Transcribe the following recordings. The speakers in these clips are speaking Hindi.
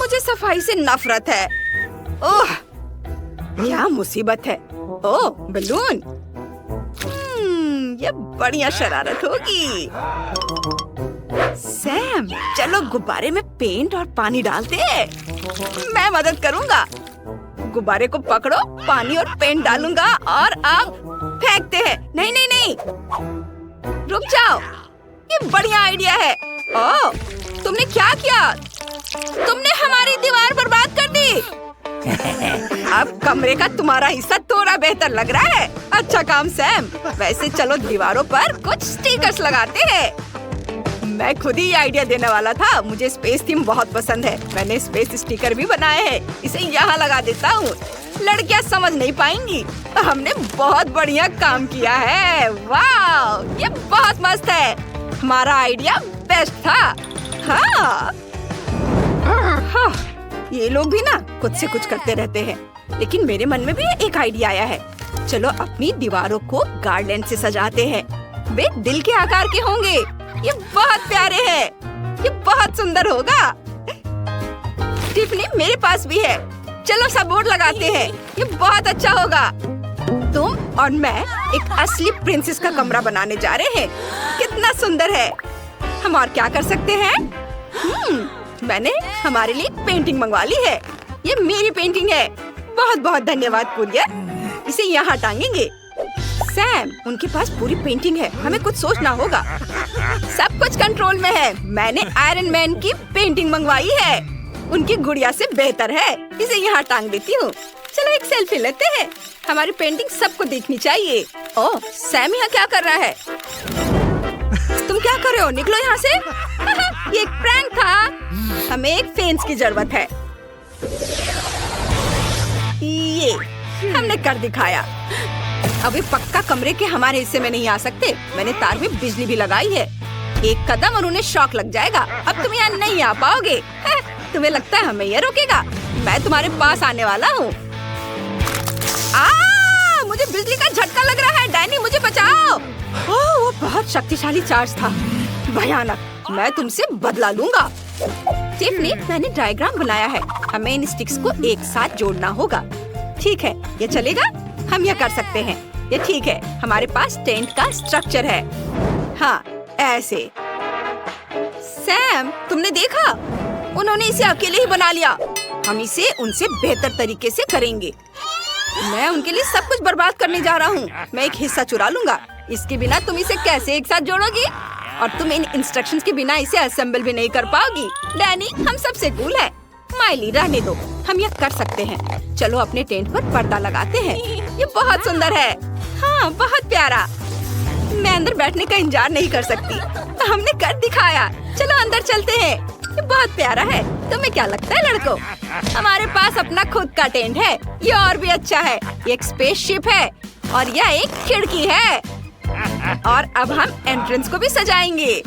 मुझे सफाई से नफरत है। ओह, क्या मुसीबत है। ओह, बलून। ये बढ़िया शरारत होगी। सैम, चलो गुब्बारे में पेंट और पानी डालते हैं। मैं मदद करूंगा। गुब्बारे को पकड़ो, पानी और पेंट डालूंगा और अब फेंकते हैं। नहीं नहीं नहीं, रुक जाओ, ये बढ़िया आइडिया है। ओह, तुमने क्या किया? तुमने हमारी दीवार बर्बाद कर दी। अब कमरे का तुम्हारा हिस्सा थोड़ा बेहतर लग रहा है। अच्छा काम सैम। वैसे चलो दीवारों पर कुछ स्टिकर्स लगाते हैं। मैं खुद ही ये आइडिया देने वाला था। मुझे स्पेस थीम बहुत पसंद है। मैंने स्पेस स्टिकर भी बनाए हैं। इसे यहाँ लगा देता हूँ। लड़कियाँ समझ नहीं पाएंगी। हमने बहुत बढ़िया काम किया है। वाह, ये बहुत मस्त है। हमारा आइडिया बेस्ट था। हाँ, ये लोग भी ना खुद से कुछ करते रहते हैं, लेकिन मेरे मन में भी एक आइडिया आया है। चलो अपनी दीवारों को गार्डन से सजाते हैं। वे दिल के आकार के होंगे। ये बहुत प्यारे हैं। ये बहुत सुंदर होगा। टिफनी, मेरे पास भी है। चलो सब बोर्ड लगाते हैं। ये बहुत अच्छा होगा। तुम और मैं एक असली प्रिंसेस का कमरा बनाने जा रहे हैं। कितना सुंदर है। हम और क्या कर सकते हैं? मैंने हमारे लिए पेंटिंग मंगवा ली है। ये मेरी पेंटिंग है। बहुत बहुत धन्यवाद कुरियर। इसे यहाँ टांगेंगे। सैम, उनके पास पूरी पेंटिंग है। हमें कुछ सोचना होगा। सब कुछ कंट्रोल में है। मैंने आयरन मैन की पेंटिंग मंगवाई है। उनकी गुड़िया से बेहतर है। इसे यहाँ टांग देती हूँ। चलो एक सेल्फी लेते हैं। हमारी पेंटिंग सबको देखनी चाहिए। ओह, सैम यहाँ क्या कर रहा है? तुम क्या कर रहे हो? निकलो यहाँ से। ये एक प्रैंक था। हमें एक फेंस की जरूरत है। ये हमने कर दिखाया। अभी पक्का कमरे के हमारे हिस्से में नहीं आ सकते। मैंने तार में बिजली भी लगाई है। एक कदम और उन्हें शॉक लग जाएगा। अब तुम यहाँ नहीं आ पाओगे। तुम्हें लगता है हमें ये रोकेगा? मैं तुम्हारे पास आने वाला हूँ। मुझे बिजली का झटका लग रहा है। डैनी, मुझे बचाओ। ओह, वो बहुत शक्तिशाली चार्ज था। भयानक। मैं तुमसे बदला लूंगा। टिफनी, मैंने डायग्राम बनाया है। हमें इन स्टिक्स को एक साथ जोड़ना होगा। ठीक है, ये चलेगा। हम यह कर सकते हैं। ये ठीक है। हमारे पास टेंट का स्ट्रक्चर है। हाँ, ऐसे। सैम, तुमने देखा? उन्होंने इसे अकेले ही बना लिया। हम इसे उनसे बेहतर तरीके से करेंगे। मैं उनके लिए सब कुछ बर्बाद करने जा रहा हूँ। मैं एक हिस्सा चुरा लूंगा। इसके बिना तुम इसे कैसे एक साथ जोड़ोगी? और तुम इन इंस्ट्रक्शंस के बिना इसे असेंबल भी नहीं कर पाओगी। डैनी, हम सबसे कूल है। माइली, रहने दो। हम यह कर सकते हैं। चलो अपने टेंट पर पर्दा लगाते हैं। ये बहुत सुंदर है। हाँ, बहुत प्यारा। मैं अंदर बैठने का इंतजार नहीं कर सकती। हमने कर दिखाया। चलो अंदर चलते हैं। ये बहुत प्यारा है। तुम्हें क्या लगता है लड़कों? हमारे पास अपना खुद का टेंट है। ये और भी अच्छा है। ये एक स्पेसशिप है और यह एक खिड़की है। और अब हम एंट्रेंस को भी सजाएंगे।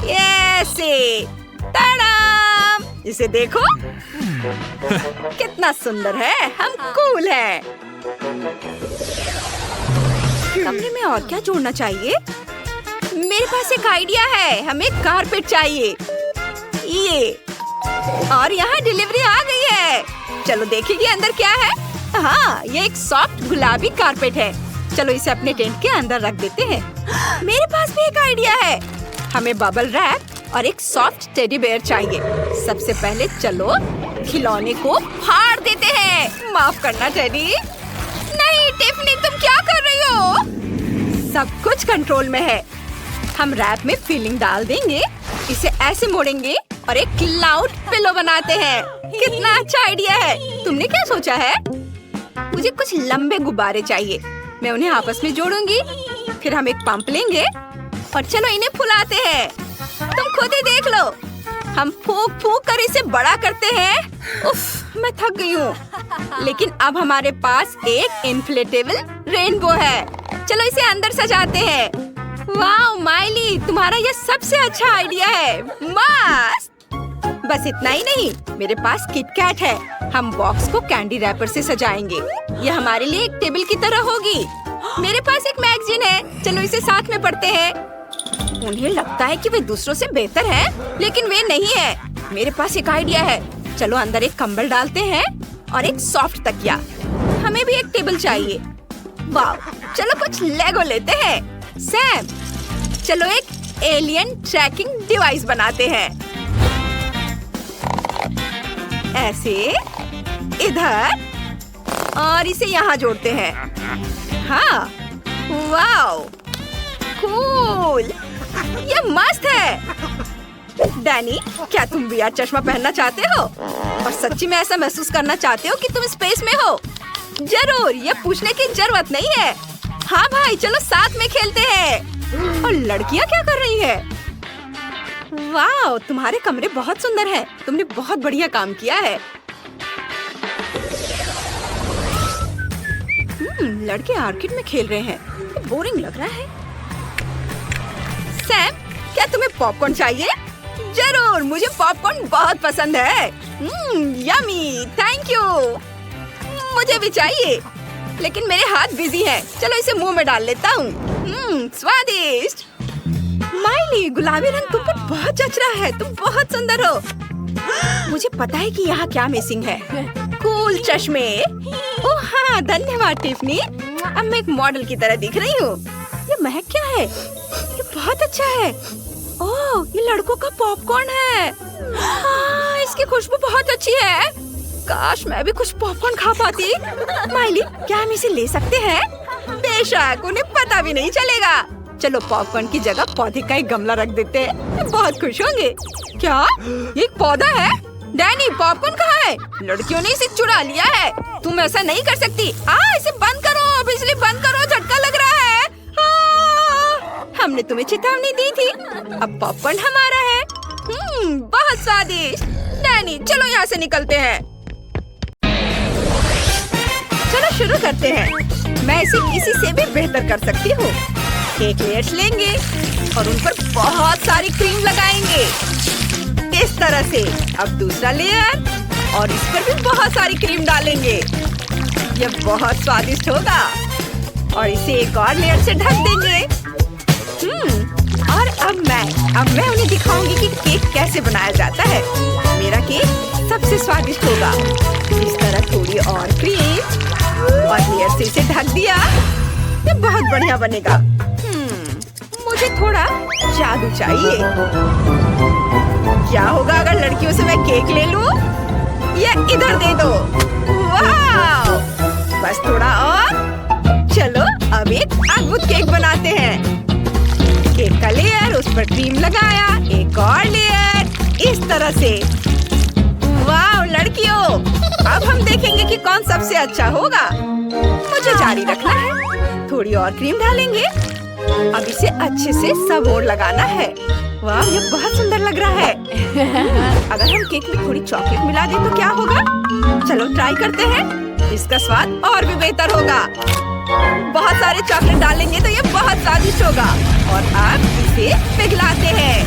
ऐसे। ताड़ाम! इसे देखो। कितना सुंदर है। हम कूल हैं। कमरे में और क्या जोड़ना चाहिए? मेरे पास एक आइडिया है। हमें कारपेट चाहिए। ये। और यहाँ डिलीवरी आ गई है। चलो देखेंगे अंदर क्या है। हाँ, ये एक सॉफ्ट गुलाबी कारपेट है। चलो इसे अपने टेंट के अंदर रख देते हैं। मेरे पास भी एक आइडिया है। हमें बबल रैप और एक सॉफ्ट टेडी बेयर चाहिए। सबसे पहले चलो खिलौने को फाड़ देते हैं। माफ करना टेडी। नहीं टिफनी, तुम क्या कर रही हो? सब कुछ कंट्रोल में है। हम रैप में फीलिंग डाल देंगे। इसे ऐसे मोड़ेंगे और एक क्लाउड पिलो बनाते हैं। कितना अच्छा आइडिया है। तुमने क्या सोचा है? मुझे कुछ लंबे गुब्बारे चाहिए। मैं उन्हें आपस में जोड़ूंगी। फिर हम एक पंप लेंगे और चलो इन्हें फुलाते हैं। तुम खुद ही देख लो। हम फूंक फूंक कर इसे बड़ा करते हैं। उफ, मैं थक गई हूँ। लेकिन अब हमारे पास एक इन्फ्लेटेबल रेनबो है। चलो इसे अंदर सजाते हैं। वाह माइली, तुम्हारा ये सबसे अच्छा आइडिया है। मस्त। बस इतना ही नहीं, मेरे पास किटकैट है। हम बॉक्स को कैंडी रैपर से सजाएंगे। ये हमारे लिए एक टेबल की तरह होगी। मेरे पास एक मैगजीन है। चलो इसे साथ में पढ़ते हैं। उन्हें लगता है कि वे दूसरों से बेहतर हैं, लेकिन वे नहीं है। मेरे पास एक आइडिया है। चलो अंदर एक कंबल डालते हैं और एक सॉफ्ट तकिया। हमें भी एक टेबल चाहिए। वाह, चलो कुछ लेगो लेते हैं। सैम, चलो एक एलियन ट्रैकिंग डिवाइस बनाते हैं। ऐसे, इधर, और इसे यहाँ जोड़ते हैं। हाँ, वाओ, कूल, ये मस्त है। डैनी, क्या तुम VR चश्मा पहनना चाहते हो और सच्ची में ऐसा महसूस करना चाहते हो कि तुम स्पेस में हो? जरूर, ये पूछने की जरूरत नहीं है। हाँ भाई, चलो साथ में खेलते हैं। और लड़कियाँ क्या कर रही है? वाह, तुम्हारे कमरे बहुत सुंदर हैं। तुमने बहुत बढ़िया काम किया है। लड़के आर्केड में खेल रहे हैं। बोरिंग लग रहा है। सैम, क्या तुम्हें पॉपकॉर्न चाहिए? जरूर, मुझे पॉपकॉर्न बहुत पसंद है। Yummy, thank you. मुझे भी चाहिए, लेकिन मेरे हाथ बिजी हैं। चलो इसे मुंह में डाल लेता हूँ। स्वादिष्ट। माइली, गुलाबी रंग तुम पर बहुत जच रहा है। तुम बहुत सुंदर हो। मुझे पता है कि यहाँ क्या मिसिंग है। कूल चश्मे। ओह हाँ, धन्यवाद टिफनी। अब मैं एक मॉडल की तरह दिख रही हूँ। ये महक क्या है? ये बहुत अच्छा है। ओह, ये लड़कों का पॉपकॉर्न है। हाँ, इसकी खुशबू बहुत अच्छी है। काश मैं भी कुछ पॉपकॉर्न खा पाती। माइली, क्या हम इसे ले सकते हैं? बेशक, उन्हें पता भी नहीं चलेगा। चलो पॉपकॉर्न की जगह पौधे का एक गमला रख देते हैं। बहुत खुश होंगे। क्या ये एक पौधा है? डैनी, पॉपकॉर्न कहाँ है? लड़कियों ने इसे चुरा लिया है। तुम ऐसा नहीं कर सकती। इसे बंद करो, बिजली बंद करो, झटका लग रहा है। हमने तुम्हें चेतावनी दी थी। अब पॉपकॉर्न हमारा है। बहुत स्वादिष्ट। डैनी, चलो यहाँ से निकलते हैं। चलो शुरू करते हैं। मैं इसे किसी से भी बेहतर कर सकती हूँ। केक लेयर्स लेंगे और उन पर बहुत सारी क्रीम लगाएंगे, इस तरह से। अब दूसरा लेयर और इस पर भी बहुत सारी क्रीम डालेंगे। यह बहुत स्वादिष्ट होगा। और इसे एक और लेयर से ढक देंगे। और अब मैं उन्हें दिखाऊंगी कि केक कैसे बनाया जाता है। मेरा केक सबसे स्वादिष्ट होगा। इस तरह थोड़ी और क्रीम और लेयर से इसे ढक दिया। ये बहुत बढ़िया बनेगा। मुझे थोड़ा जादू चाहिए। क्या होगा अगर लड़कियों से मैं केक ले लूं? या इधर दे दो। वाह! बस थोड़ा और। चलो अब एक अद्भुत केक बनाते हैं। केक का लेयर, उस पर क्रीम लगाया, एक और लेयर, इस तरह से। वाह लड़कियों, अब हम देखेंगे कि कौन सबसे अच्छा होगा। मुझे जारी रखना है। थोड़ी और क्रीम डालेंगे। अब इसे अच्छे से सब ओर लगाना है। वाह, ये बहुत सुंदर लग रहा है। अगर हम केक में थोड़ी चॉकलेट मिला दें तो क्या होगा? चलो ट्राई करते हैं। इसका स्वाद और भी बेहतर होगा। बहुत सारे चॉकलेट डालेंगे तो ये बहुत स्वादिष्ट होगा। और अब इसे पिघलाते हैं।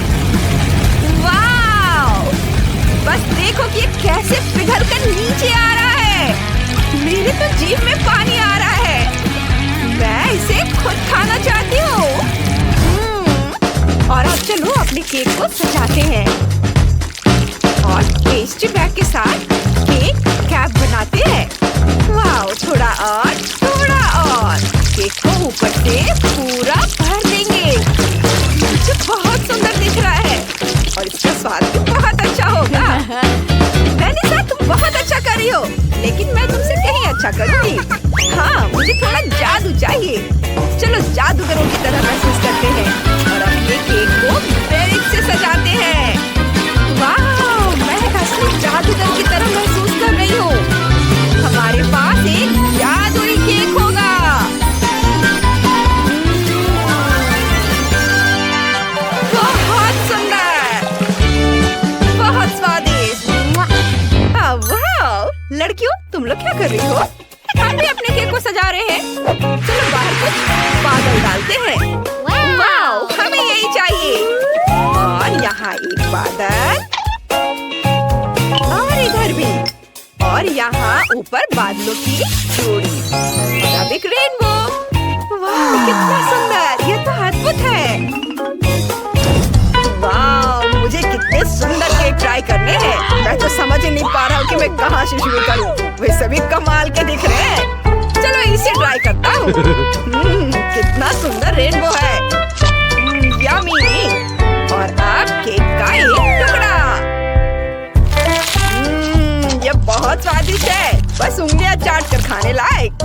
वाह! बस देखो कि ये कैसे पिघल कर नीचे आ रहा है। मेरे तो जीभ में पानी आ रहा है। मैं इसे खुद खाना चाहती हूँ। और अब चलो अपने केक को सजाते हैं। और पेस्ट्री बैग के साथ केक कैप बनाते हैं। वाह, थोड़ा और, थोड़ा और। केक को ऊपर से पूरा भर देंगे। जो बहुत सुंदर दिख रहा है और इसका स्वाद भी बहुत अच्छा होगा। मैंने कहा तुम बहुत अच्छा कर रही हो, लेकिन मैं तुमसे कहीं अच्छा करूंगी। हाँ, मुझे थोड़ा जादू चाहिए। चलो जादूगरों की तरह महसूस करते हैं और अपने केक को बेरिक से सजाते हैं। वाह, मैं असली जादूगर की तरह महसूस कर रही हूँ। हमारे पास एक जादुई केक होगा। बहुत सुंदर, बहुत स्वादिष्ट। वाह लड़कियों, तुम लोग क्या कर रही हो? हम भी अपने केक को सजा रहे हैं। चलो बाहर कुछ बादल डालते हैं। वाह, हमें यही चाहिए। और यहाँ एक बादल और इधर भी। और यहाँ ऊपर बादलों की जोड़ी। अब एक रेनबो। वाह, कितना सुंदर! ये तो अद्भुत है। वाह, मुझे कितने सुंदर केक ट्राई करने हैं। मैं तो समझ ही नहीं पा रहा हूँ कि मैं कहाँ से शुरू करूँ। वे सभी कमाल के दिख रहे हैं। चलो इसे ट्राई करता हूँ। कितना सुंदर रेनबो है। यम्मी। और अब केक का एक टुकड़ा। ये बहुत स्वादिष्ट है, बस उंगलियां चाट कर खाने लायक।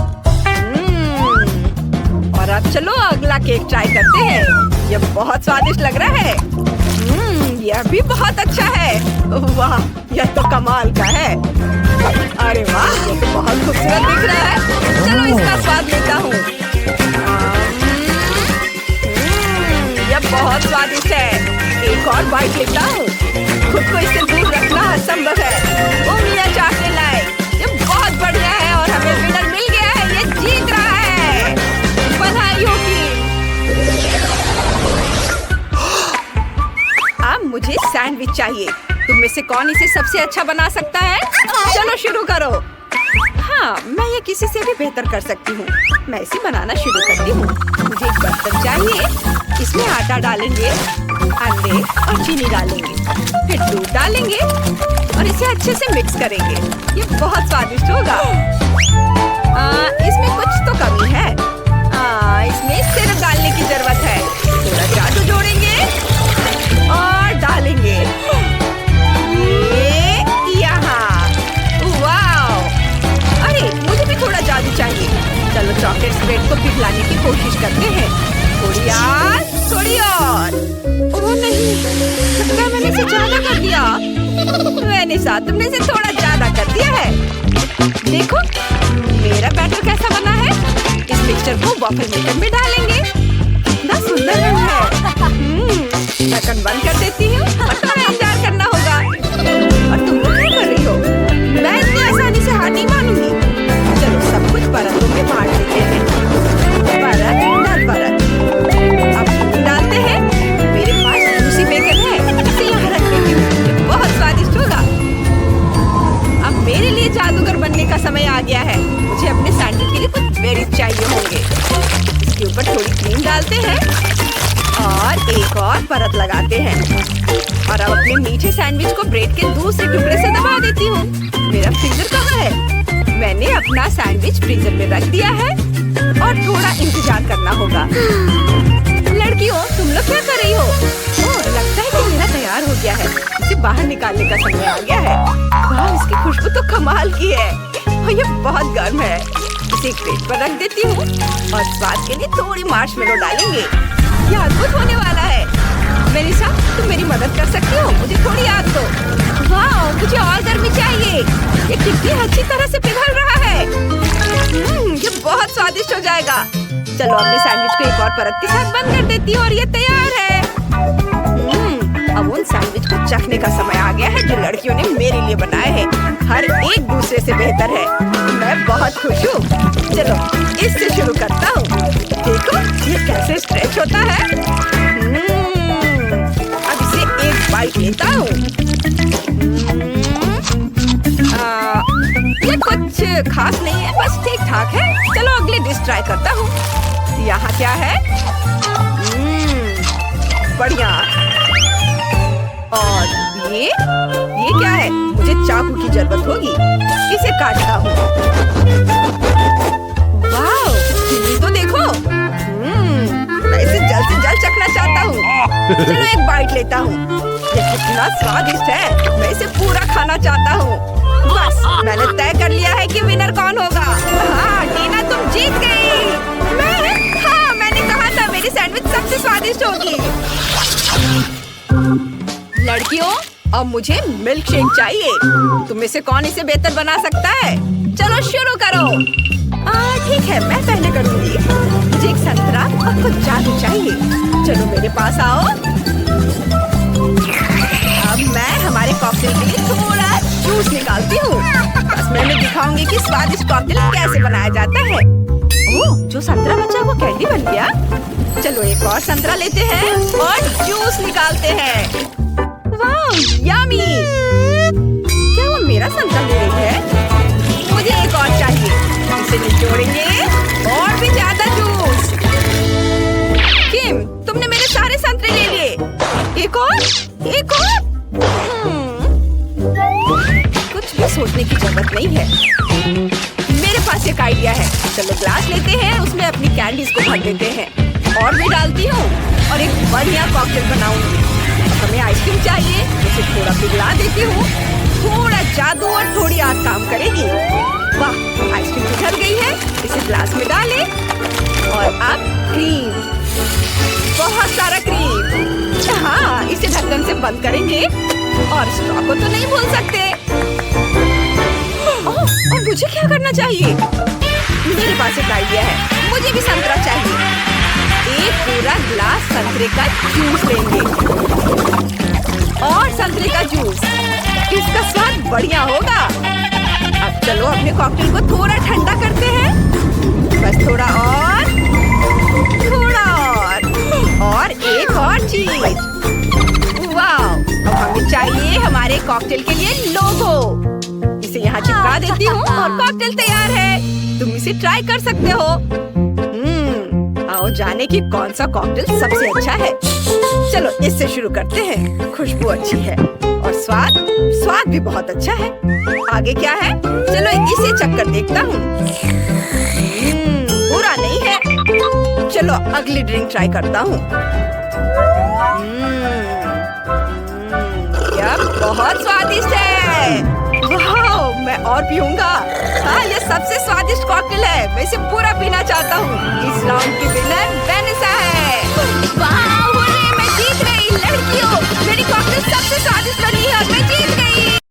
और अब चलो अगला केक ट्राई करते हैं। ये बहुत स्वादिष्ट लग रहा है। यह भी बहुत अच्छा है। वाह, यह तो कमाल का है। अरे वाह, ये तो बहुत खूबसूरत दिख रहा है। चलो इसका स्वाद लेता हूँ। यह बहुत स्वादिष्ट है। एक और बाइट लेता हूँ। खुद को इससे दूर रखना असंभव है। उंगलियां चाटने लायक। ये बहुत बढ़िया है और हमें विनर मिल गया है। ये जीत रहा है। बधाई होगी। अब मुझे सैंडविच चाहिए। तुम में से कौन इसे सबसे अच्छा बना सकता है? चलो शुरू करो। हाँ, मैं ये किसी से भी बेहतर कर सकती हूँ। मैं इसे बनाना शुरू करती हूँ। मुझे एक बर्तन चाहिए। इसमें आटा डालेंगे, अंडे और चीनी डालेंगे, फिर दूध डालेंगे और इसे अच्छे से मिक्स करेंगे। ये बहुत स्वादिष्ट होगा। इसमें कुछ तो कमी है। इसमें सिरप डालने की जरूरत है। थोड़ा जादू जोड़ेंगे और डालेंगे। ये यहाँ। वाओ! अरे मुझे भी थोड़ा जादू चाहिए। चलो चॉकलेट स्प्रेड को पिघलाने की कोशिश करते हैं। थोड़ी और। ओह नहीं, लगता है मैंने इसे ज्यादा कर दिया। वेनिसा, तुमने इसे थोड़ा ज्यादा कर दिया है। देखो मेरा बैटर कैसा बना है। इस मिक्सचर को वॉफल मेकर में डालेंगे। कितना सुंदर रंग है। ढक्कन बंद कर देती हूँ और थोड़ा इंतजार करना होगा। और तुम लोग क्या कर रही हो? मैं इतनी आसानी से हार नहीं मानूंगी। चलो सब कुछ परतों में बांट देते हैं। परत दर परत। अब डालते हैं। मेरे पास जूसी बेकन है, इसे यहाँ रख देती हूँ। बहुत स्वादिष्ट होगा। अब मेरे लिए जादूगर बनने का समय आ गया है। मुझे अपने सैंडविच के लिए कुछ बेरीज चाहिए होंगे। इसके ऊपर थोड़ी क्रीम डालते हैं और एक और परत लगाते हैं। और अब अपने मीठे सैंडविच को ब्रेड के दूसरे टुकड़े से दबा देती हूँ। मेरा फ्रीजर कहाँ है? मैंने अपना सैंडविच फ्रीजर में रख दिया है और थोड़ा इंतजार करना होगा। लड़कियों, तुम लोग क्या कर रही हो? ओह, लगता है कि मेरा तैयार हो गया है। इसे बाहर निकालने का समय आ गया है। वाह, इसकी खुशबू तो कमाल की है और ये बहुत गर्म है। इसे एक प्लेट पर रख देती हूँ और स्वाद के लिए थोड़ी मार्शमेलो डालेंगे। ये अद्भुत होने वाला है। वेनिसा, तुम मेरी मदद कर सकती हो? मुझे थोड़ी आग दो। वाह, मुझे और गर्मी चाहिए। ये कितनी अच्छी तरह से पिघल रहा है। ये बहुत स्वादिष्ट हो जाएगा। चलो अपने सैंडविच को एक और परत के साथ बंद कर देती हूँ और ये तैयार है। अब उन सैंडविच को चखने का समय आ गया है जो लड़कियों ने मेरे लिए बनाए हैं। हर एक दूसरे से बेहतर है। मैं बहुत खुश हूँ। चलो इससे शुरू करता हूँ। देखो ये कैसे स्ट्रेच होता है। अब इसे एक बाइट लेता हूँ। ये कुछ खास नहीं है, बस ठीक ठाक है। चलो अगली डिश ट्राई करता हूँ। यहाँ क्या है? बढ़िया। और ये क्या है? मुझे चाकू की जरूरत होगी। इसे काटता हूँ। वाह, तो देखो। मैं इसे जल्द से जल्द चखना चाहता हूँ। चलो एक बाइट लेता हूँ। ये कितना स्वादिष्ट है। मैं इसे पूरा खाना चाहता हूँ। बस मैंने तय कर लिया है कि विनर कौन होगा। हाँ टीना, तुम जीत गई। हाँ, मैंने कहा था मेरी सैंडविच सबसे स्वादिष्ट होगी। लड़कियों, अब मुझे मिल्क शेक चाहिए। तुम में से कौन इसे बेहतर बना सकता है? चलो शुरू करो। ठीक है, मैं पहले करूँगी। मुझे एक संतरा और कुछ जादू चाहिए। चलो मेरे पास आओ। अब मैं हमारे कॉकटेल के लिए थोड़ा जूस निकालती हूँ। बस मैं दिखाऊंगी कि स्वादिष्ट कॉकटेल कैसे बनाया जाता है। ओह, जो संतरा बचा वो कैंडी बन गया। चलो एक और संतरा लेते हैं और जूस निकालते हैं। वाह, यम्मी! क्या वो मेरा संतरा ले रही है? मुझे एक और चाहिए। इसे निचोड़ेंगे और भी ज्यादा जूस। किम, तुमने मेरे सारे संतरे ले लिए। एक और? ज्यादा सोचने की जरूरत नहीं है। मेरे पास एक आइडिया है। चलो ग्लास लेते हैं, उसमें अपनी कैंडीज को भर देते हैं और मैं डालती हूँ और एक बढ़िया कॉकटेल बनाऊंगी। हमें आइसक्रीम चाहिए, उसे थोड़ा पिघला देती हूँ। थोड़ा जादू और थोड़ी आग काम करेगी। वाह, आइसक्रीम पिघल गई है। इसे ग्लास में डालें और अब क्रीम, बहुत सारा क्रीम। हाँ, इसे ढक्कन से बंद करेंगे और स्ट्रॉ को तो नहीं भूल सकते। ओह, और मुझे क्या करना चाहिए? मेरे पास एक आइडिया है। मुझे भी संतरा चाहिए। एक पूरा ग्लास संतरे का जूस लेंगे और संतरे का जूस, इसका स्वाद बढ़िया होगा। अब चलो अपने कॉकटेल को थोड़ा ठंडा करते हैं। बस थोड़ा और एक और चीज। वाह, अब हमें चाहिए हमारे कॉकटेल के लिए लोगो। इसे यहाँ चिपका देती हूँ और कॉकटेल तैयार है। तुम इसे ट्राई कर सकते हो। आओ जाने की कौन सा कॉकटेल सबसे अच्छा है। चलो इससे शुरू करते हैं। खुशबू अच्छी है और स्वाद भी बहुत अच्छा है। आगे क्या है? चलो इसे चक्कर देखता हूँ। बुरा नहीं है। चलो अगली ड्रिंक ट्राई करता हूँ। यह बहुत स्वादिष्ट है। वाह, मैं और पीऊंगा। हाँ, यह सबसे स्वादिष्ट कॉकटेल है। मैं इसे पूरा पीना चाहता हूँ। इस राउंड की विनर वेनिसा है। वाह!